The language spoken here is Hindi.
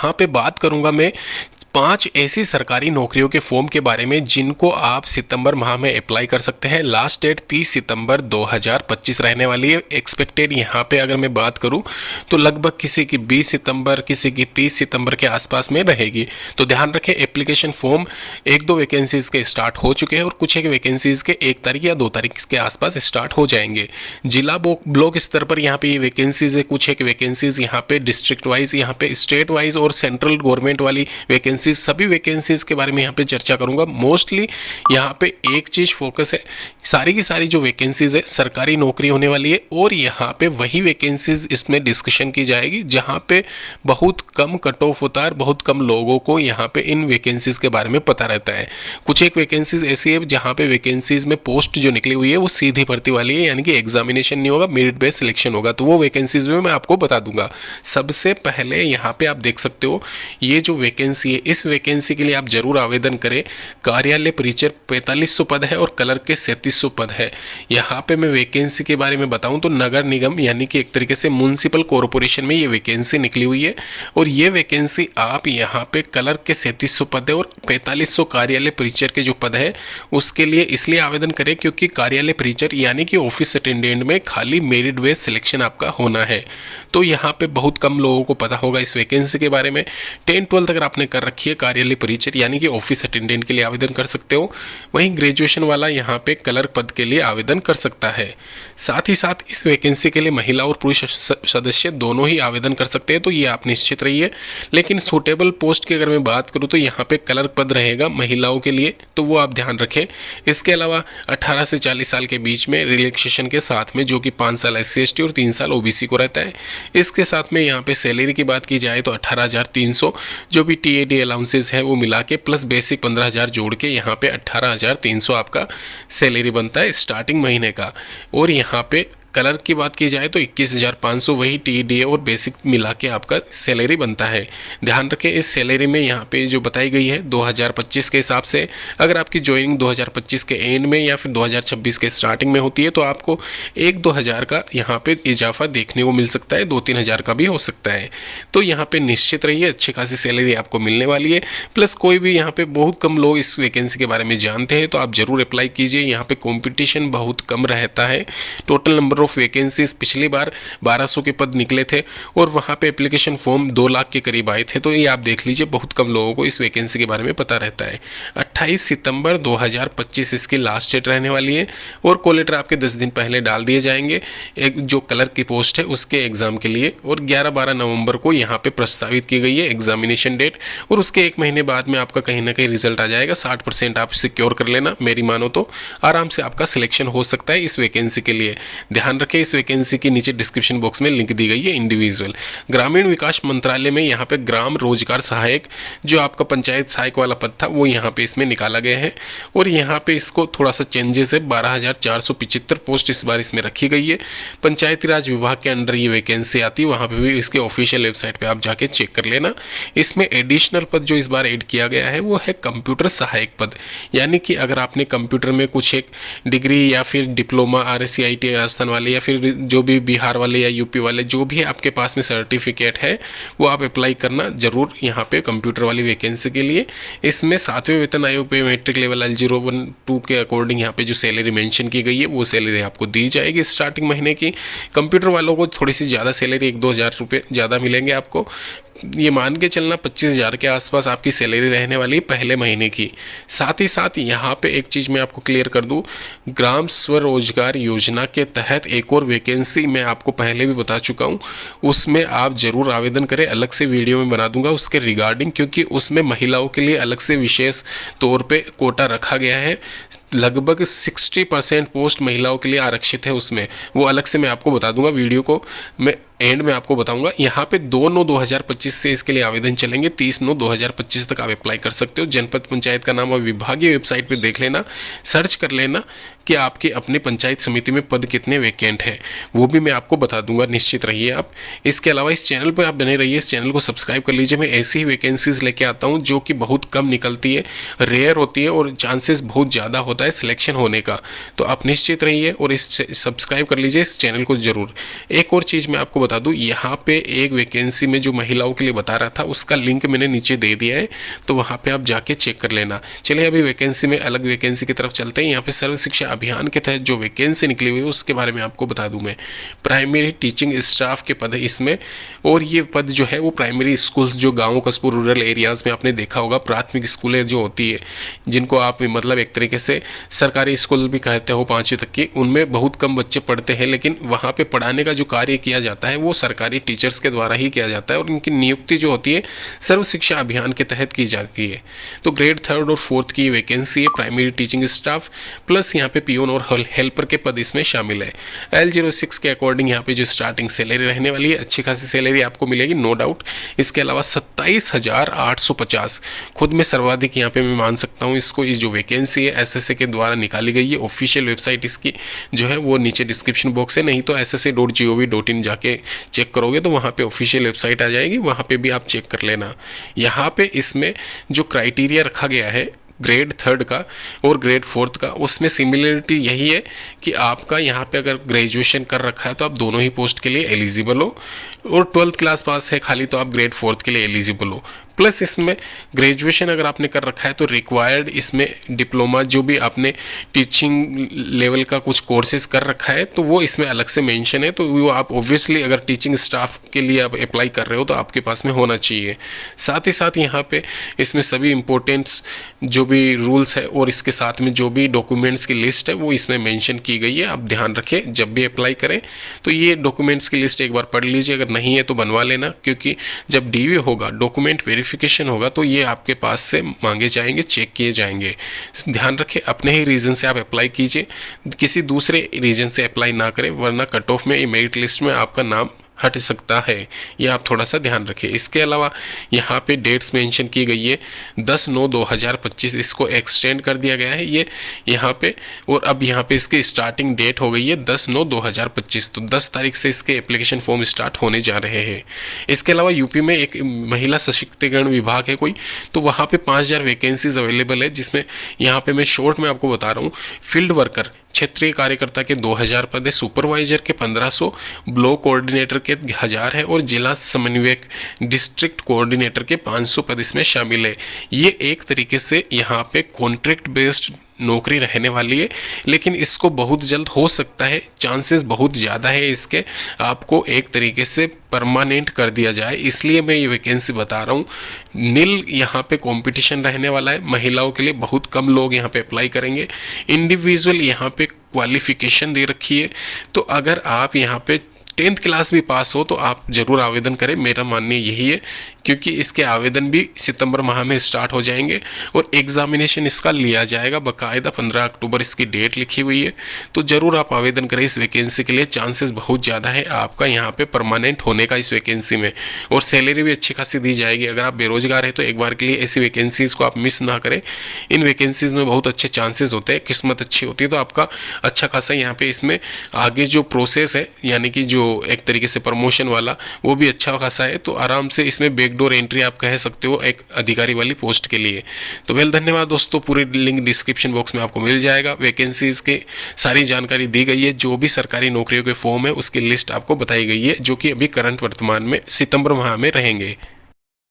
यहाँ पे बात करूँगा मैं 5 ऐसी सरकारी नौकरियों के फॉर्म के बारे में जिनको आप सितंबर माह में अप्लाई कर सकते हैं। लास्ट डेट 30 सितंबर 2025 रहने वाली है। एक्सपेक्टेड यहाँ पे अगर मैं बात करूँ तो लगभग किसी की 20 सितंबर, किसी की 30 सितंबर के आसपास में रहेगी। तो ध्यान रखें, एप्लीकेशन फॉर्म 1-2 वैकेंसीज के स्टार्ट हो चुके हैं और कुछ एक वैकेंसीज के 1 तारीख या 2 तारीख के आसपास स्टार्ट हो जाएंगे। जिला ब्लॉक स्तर पर यहाँ पे ये वैकेंसीज है, कुछ एक वैकेंसीज यहाँ पे डिस्ट्रिक्ट वाइज, यहाँ पे स्टेट वाइज और सेंट्रल गवर्नमेंट वाली वैकेंसी, सभी वैकेंसीज के बारे में यहाँ पे चर्चा करूंगा। मोस्टली यहाँ पे एक चीज फोकस है, सारी की सारी जो वैकेंसीज है सरकारी नौकरी होने वाली है और यहाँ पे वही वैकेंसीज इसमें डिस्कशन की जाएगी जहाँ पे बहुत कम कट ऑफ होता है, बहुत कम लोगों को यहाँ पे इन वैकेंसीज के बारे में पता रहता है। कुछ एक वैकेंसीज ऐसी है जहाँ पे वैकेंसीज में पोस्ट जो निकली हुई है वो सीधी भर्ती वाली है, यानी कि एग्जामिनेशन नहीं होगा, मेरिट बेस्ड सिलेक्शन होगा। तो वो वैकेंसीज में मैं आपको बता दूंगा। सबसे पहले यहाँ पे आप देख सकते हो ये जो वैकेंसी है, इस वैकेंसी के लिए आप जरूर आवेदन करें। कार्यालय परिचर 4500 पद है और कलर के 3700 पद है। यहाँ पे मैं वैकेंसी के बारे में बताऊं तो नगर निगम यानी कि एक तरीके से म्युनिसिपल कॉरपोरेशन में ये वैकेंसी निकली हुई है और ये वैकेंसी आप यहाँ पे कलर के 3700 पद है और 4500 कार्यालय परिचर के जो पद है उसके लिए इसलिए आवेदन करें क्योंकि कार्यालय परिचर यानी कि ऑफिस अटेंडेंट में खाली मेरिट बेस्ड सिलेक्शन आपका होना है। तो यहाँ पे बहुत कम लोगों को पता होगा इस वैकेंसी के बारे में। 10-12 अगर आपने कर रखी है कार्यालय परिचर यानी कि ऑफिस अटेंडेंट के लिए आवेदन कर सकते हो। वहीं ग्रेजुएशन वाला यहाँ पे कलर पद के लिए आवेदन कर सकता है। साथ ही साथ इस वैकेंसी के लिए महिला और पुरुष सदस्य दोनों ही आवेदन कर सकते हैं, तो ये आप निश्चित रहिए। लेकिन सूटेबल पोस्ट की अगर मैं बात करूँ तो यहाँ पे कलर पद रहेगा महिलाओं के लिए, तो वो आप ध्यान रखें। इसके अलावा 18 से 40 साल के बीच में रिलैक्सेशन के साथ में, जो कि 5 साल SC/ST और 3 साल OBC को रहता है। इसके साथ में यहाँ पे सैलरी की बात की जाए तो 18,300 जो भी TAD अलाउंसेस है वो मिला के प्लस बेसिक 15,000 जोड़ के यहाँ पे 18,300 आपका सैलरी बनता है स्टार्टिंग महीने का। और यहाँ पे कलर की बात की जाए तो 21,500 वही TDA और बेसिक मिला के आपका सैलरी बनता है। ध्यान रखें इस सैलरी में यहाँ पे जो बताई गई है 2025 के हिसाब से, अगर आपकी ज्वाइनिंग 2025 के एंड में या फिर 2026 के स्टार्टिंग में होती है तो आपको 1-2 हज़ार का यहाँ पे इजाफा देखने को मिल सकता है, 2-3 हज़ार का भी हो सकता है। तो यहाँ पे निश्चित रहिए अच्छी खासी सैलरी आपको मिलने वाली है। प्लस कोई भी यहाँ पे बहुत कम लोग इस वैकेंसी के बारे में जानते हैं, तो आप जरूर अप्लाई कीजिए। यहाँ पे कॉम्पिटिशन बहुत कम रहता है। टोटल नंबर ऑफ वैकेंसीज पिछली बार 1200 के पद निकले थे और वहां पे एप्लीकेशन फॉर्म 2 लाख के करीब आए थे। तो ये आप देख लीजिए बहुत कम लोगों को इस वैकेंसी के बारे में पता रहता है। 28 सितंबर 2025 इसकी लास्ट डेट रहने वाली है और कॉल लेटर आपके 10 दिन पहले डाल दिए जाएंगे एक जो कलर की पोस्ट है उसके एग्जाम के लिए। और 11-12 नवंबर को यहाँ पे प्रस्तावित की गई है एग्जामिनेशन डेट और उसके 1 महीने बाद में आपका कहीं ना कहीं रिजल्ट आ जाएगा। 60% आप सिक्योर कर लेना, मेरी मानो तो आराम से आपका सिलेक्शन हो सकता है इस वैकेंसी के लिए। ध्यान रखें इस वैकेंसी के नीचे डिस्क्रिप्शन बॉक्स में लिंक दी गई है इंडिविजुअल। ग्रामीण विकास मंत्रालय में यहाँ पे ग्राम रोजगार सहायक जो आपका पंचायत सहायक वाला पद था वो यहाँ पे इसमें निकाला गया है और यहाँ पे इसको थोड़ा सा चेंजेस है। 12,475 पोस्ट इस बार इसमें रखी गई है। पंचायती राज विभाग के अंडर ये वैकेंसी आती है, वहाँ पे भी इसके ऑफिशियल वेबसाइट पे आप जाके चेक कर लेना। इसमें एडिशनल पद जो इस बार ऐड किया गया है वो है कंप्यूटर सहायक पद, यानी कि अगर आपने कंप्यूटर में कुछ एक डिग्री या फिर डिप्लोमा RSC ITI राजस्थान वाले या फिर जो भी बिहार वाले या यूपी वाले जो भी आपके पास में सर्टिफिकेट है वो आप अप्लाई करना जरूर यहाँ पे कंप्यूटर वाली वैकेंसी के लिए। इसमें 7वें वेतन आयोग पे मैट्रिक लेवल L012 के अकॉर्डिंग यहाँ पे जो सैलरी मेंशन की गई है वो सैलरी आपको दी जाएगी स्टार्टिंग महीने की। कंप्यूटर वालों को थोड़ी सी ज़्यादा सैलरी 1-2 हज़ार रुपये ज़्यादा मिलेंगे आपको। ये मान के चलना 25,000 के आसपास आपकी सैलरी रहने वाली है पहले महीने की। साथ ही साथ यहाँ पे एक चीज़ मैं आपको क्लियर कर दूँ, ग्राम स्वरोजगार योजना के तहत एक और वैकेंसी मैं आपको पहले भी बता चुका हूँ, उसमें आप जरूर आवेदन करें। अलग से वीडियो में बना दूंगा उसके रिगार्डिंग, क्योंकि उसमें महिलाओं के लिए अलग से विशेष तौर पे कोटा रखा गया है। लगभग 60% पोस्ट महिलाओं के लिए आरक्षित है उसमें, वो अलग से मैं आपको बता दूंगा, वीडियो को मैं एंड में आपको बताऊंगा। यहाँ पे 2/9/2025 से इसके लिए आवेदन चलेंगे, 30/9/2025 तक आप अप्लाई कर सकते हो। जनपद पंचायत का नाम और विभागीय वेबसाइट पे देख लेना, सर्च कर लेना, कि आपके अपने पंचायत समिति में पद कितने वैकेंट हैं, वो भी मैं आपको बता दूंगा, निश्चित रहिए आप। इसके अलावा इस चैनल पर आप बने रहिए, इस चैनल को सब्सक्राइब कर लीजिए। मैं ऐसी ही वैकेंसीज लेके आता हूँ जो कि बहुत कम निकलती है, रेयर होती है और चांसेस बहुत ज़्यादा होता है सिलेक्शन होने का। तो आप निश्चित रहिए और इस सब्सक्राइब कर लीजिए इस चैनल को ज़रूर। एक और चीज़ मैं आपको बता दूँ, यहाँ पे एक वैकेंसी में जो महिलाओं के लिए बता रहा था उसका लिंक मैंने नीचे दे दिया है, तो वहाँ पे आप जाके चेक कर लेना। चलिए अभी वैकेंसी में अलग वैकेंसी की तरफ चलते हैं। यहाँ पे सर्व शिक्षा अभियान के तहत जो वैकेंसी निकली हुई है उसके बारे में आपको बता दूं मैं। प्राइमरी टीचिंग स्टाफ के पद है इसमें, और ये पद जो है वो प्राइमरी स्कूल्स जो गाँव कस्बों रूरल एरियाज़ में आपने देखा होगा, प्राथमिक स्कूलें जो होती है जिनको आप मतलब एक तरीके से सरकारी स्कूल भी कहते हो 5वीं तक की, उनमें बहुत कम बच्चे पढ़ते हैं, लेकिन वहाँ पे पढ़ाने का जो कार्य किया जाता है वो सरकारी टीचर्स के द्वारा ही किया जाता है और उनकी नियुक्ति जो होती है सर्व शिक्षा अभियान के तहत की जाती है। तो ग्रेड 3rd और 4th की वैकेंसी है प्राइमरी टीचिंग स्टाफ, प्लस यहाँ पे पियोन और हेल्पर के पद इसमें शामिल है। L06 के अकॉर्डिंग यहाँ पे जो स्टार्टिंग सैलरी रहने वाली है, अच्छी खासी सैलरी आपको मिलेगी नो डाउट। इसके अलावा 27,850 खुद में सर्वाधिक यहाँ पे मैं मान सकता हूँ इसको। इस जो वैकेंसी है SSA के द्वारा निकाली गई है, ऑफिशियल वेबसाइट इसकी जो है वो नीचे डिस्क्रिप्शन बॉक्स है, नहीं तो ssa.gov.in जाके चेक करोगे तो वहाँ पे ऑफिशियल वेबसाइट आ जाएगी, वहाँ पे भी आप चेक कर लेना। यहाँ पे इसमें जो क्राइटेरिया रखा गया है ग्रेड 3rd का और ग्रेड 4th का, उसमें सिमिलरिटी यही है कि आपका यहाँ पे अगर ग्रेजुएशन कर रखा है तो आप दोनों ही पोस्ट के लिए एलिजिबल हो, और 12th क्लास पास है खाली तो आप ग्रेड 4th के लिए एलिजिबल हो। प्लस इसमें ग्रेजुएशन अगर आपने कर रखा है तो रिक्वायर्ड इसमें डिप्लोमा जो भी आपने टीचिंग लेवल का कुछ कोर्सेज कर रखा है तो वो इसमें अलग से मेंशन है, तो वो आप ऑब्वियसली अगर टीचिंग स्टाफ के लिए आप अप्लाई कर रहे हो तो आपके पास में होना चाहिए। साथ ही साथ यहाँ पे इसमें सभी इम्पोर्टेंट्स जो भी रूल्स है और इसके साथ में जो भी डॉक्यूमेंट्स की लिस्ट है वो इसमें मेंशन की गई है। आप ध्यान रखें जब भी अप्लाई करें तो ये डॉक्यूमेंट्स की लिस्ट एक बार पढ़ लीजिए, अगर नहीं है तो बनवा लेना, क्योंकि जब डीवी होगा डॉक्यूमेंट वेरिफिकेशन होगा तो ये आपके पास से मांगे जाएंगे, चेक किए जाएंगे। ध्यान रखें अपने ही रीजन से आप अप्लाई कीजिए, किसी दूसरे रीजन से अप्लाई ना करें, वरना कट ऑफ में मेरिट लिस्ट में आपका नाम हट सकता है, ये आप थोड़ा सा ध्यान रखें। इसके अलावा यहाँ पे डेट्स मेंशन की गई है 10/9/2025, इसको एक्सटेंड कर दिया गया है ये यहाँ पे, और अब यहाँ पे इसकी स्टार्टिंग डेट हो गई है 10/9/2025, तो 10 तारीख से इसके एप्लीकेशन फॉर्म स्टार्ट होने जा रहे हैं। इसके अलावा यूपी में एक महिला सशक्तिकरण विभाग है कोई, तो वहाँ पे 5000 वैकेंसीज अवेलेबल है, जिसमें यहाँ पे मैं शॉर्ट में आपको बता रहा हूँ। फील्ड वर्कर क्षेत्रीय कार्यकर्ता के 2000 पद है, सुपरवाइजर के 1500, ब्लॉक कोऑर्डिनेटर के 1000 है और जिला समन्वयक डिस्ट्रिक्ट कोऑर्डिनेटर के 500 पद इसमें शामिल है। ये एक तरीके से यहाँ पे कॉन्ट्रैक्ट बेस्ड नौकरी रहने वाली है, लेकिन इसको बहुत जल्द हो सकता है, चांसेस बहुत ज़्यादा है इसके आपको एक तरीके से परमानेंट कर दिया जाए, इसलिए मैं ये वैकेंसी बता रहा हूँ। नील यहाँ पे कंपटीशन रहने वाला है, महिलाओं के लिए बहुत कम लोग यहाँ पे अप्लाई करेंगे। इंडिविजुअल यहाँ पे क्वालिफिकेशन दे रखी है, तो अगर आप यहाँ पे 10th क्लास भी पास हो तो आप ज़रूर आवेदन करें, मेरा मानना यही है, क्योंकि इसके आवेदन भी सितंबर माह में स्टार्ट हो जाएंगे और एग्जामिनेशन इसका लिया जाएगा बाकायदा। 15 अक्टूबर इसकी डेट लिखी हुई है, तो ज़रूर आप आवेदन करें इस वैकेंसी के लिए। चांसेस बहुत ज़्यादा है आपका यहाँ पे परमानेंट होने का इस वैकेंसी में, और सैलरी भी अच्छी खासी दी जाएगी। अगर आप बेरोजगार हैं तो एक बार के लिए ऐसी वैकेंसीज़ को आप मिस ना करें, इन वैकेंसीज़ में बहुत अच्छे चांसेस होते हैं, किस्मत अच्छी होती है तो आपका अच्छा खासा यहाँ पे इसमें आगे जो प्रोसेस है, यानी कि जो एक तरीके से प्रमोशन वाला, वो भी अच्छा खासा है, तो आराम से इसमें बैकडोर एंट्री आप कह सकते हो एक अधिकारी वाली पोस्ट के लिए। तो वेल धन्यवाद दोस्तों, पूरी लिंक डिस्क्रिप्शन बॉक्स में आपको मिल जाएगा। वैकेंसीज की सारी जानकारी दी गई है, जो भी सरकारी नौकरियों के फॉर्म है उसकी लिस्ट आपको बताई गई है, जो कि अभी करंट वर्तमान में सितंबर माह में रहेंगे।